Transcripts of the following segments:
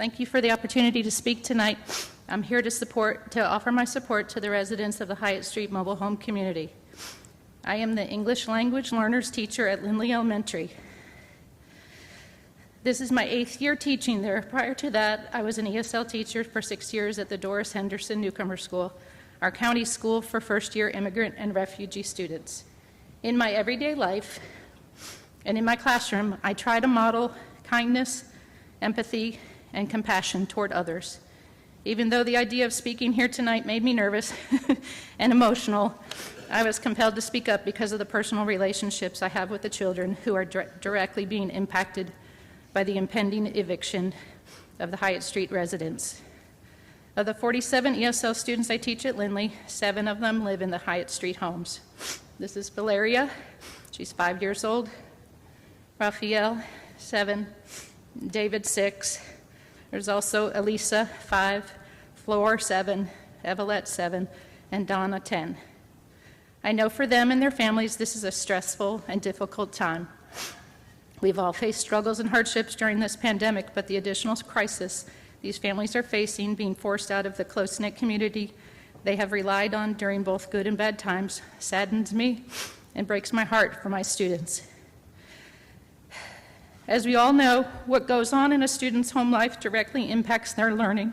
Thank you for the opportunity to speak tonight. I'm here to offer my support to the residents of the Hiatt Street mobile home community. I am the English language learners teacher at Lindley Elementary. This is my 8th year teaching there. Prior to that, I was an ESL teacher for 6 years at the Doris Henderson Newcomer School, our county school for first-year immigrant and refugee students. In my everyday life and in my classroom, I try to model kindness, empathy, and compassion toward others. Even though the idea of speaking here tonight made me nervous and emotional, I was compelled to speak up because of the personal relationships I have with the children who are directly being impacted by the impending eviction of the Hiatt Street residents. Of the 47 ESL students I teach at Lindley, 7 of them live in the Hiatt Street homes. This is Valeria, she's 5 years old, Raphael, 7, David, 6. There's also Elisa, 5, Flor, 7, Evelette, 7, and Donna, 10. I know for them and their families this is a stressful and difficult time. We've all faced struggles and hardships during this pandemic, but the additional crisis these families are facing, being forced out of the close-knit community they have relied on during both good and bad times, saddens me and breaks my heart for my students. As we all know, what goes on in a student's home life directly impacts their learning,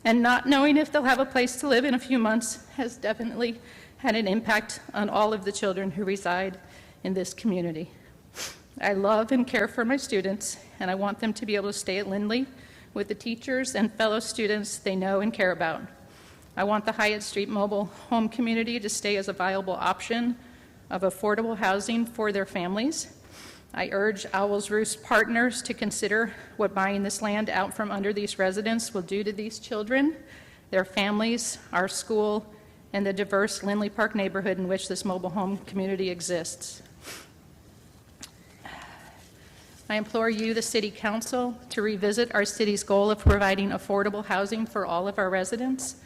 and not knowing if they'll have a place to live in a few months has definitely had an impact on all of the children who reside in this community. I love and care for my students, and I want them to be able to stay at Lindley with the teachers and fellow students they know and care about. I want the Hiatt Street mobile home community to stay as a viable option of affordable housing for their families. I urge Owls Roost Partners to consider what buying this land out from under these residents will do to these children, their families, our school, and the diverse Lindley Park neighborhood in which this mobile home community exists. I implore you, the City Council, to revisit our city's goal of providing affordable housing for all of our residents.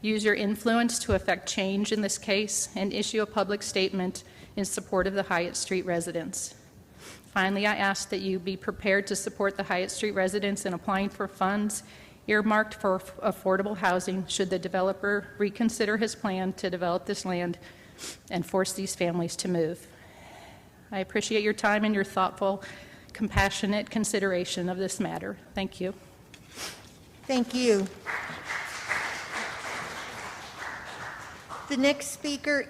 Use your influence to effect change in this case and issue a public statement in support of the Hiatt Street residents. Finally, I ask that you be prepared to support the Hiatt Street residents in applying for funds earmarked for affordable housing should the developer reconsider his plan to develop this land and force these families to move. I appreciate your time and your thoughtful, compassionate consideration of this matter. Thank you. Thank you. The next speaker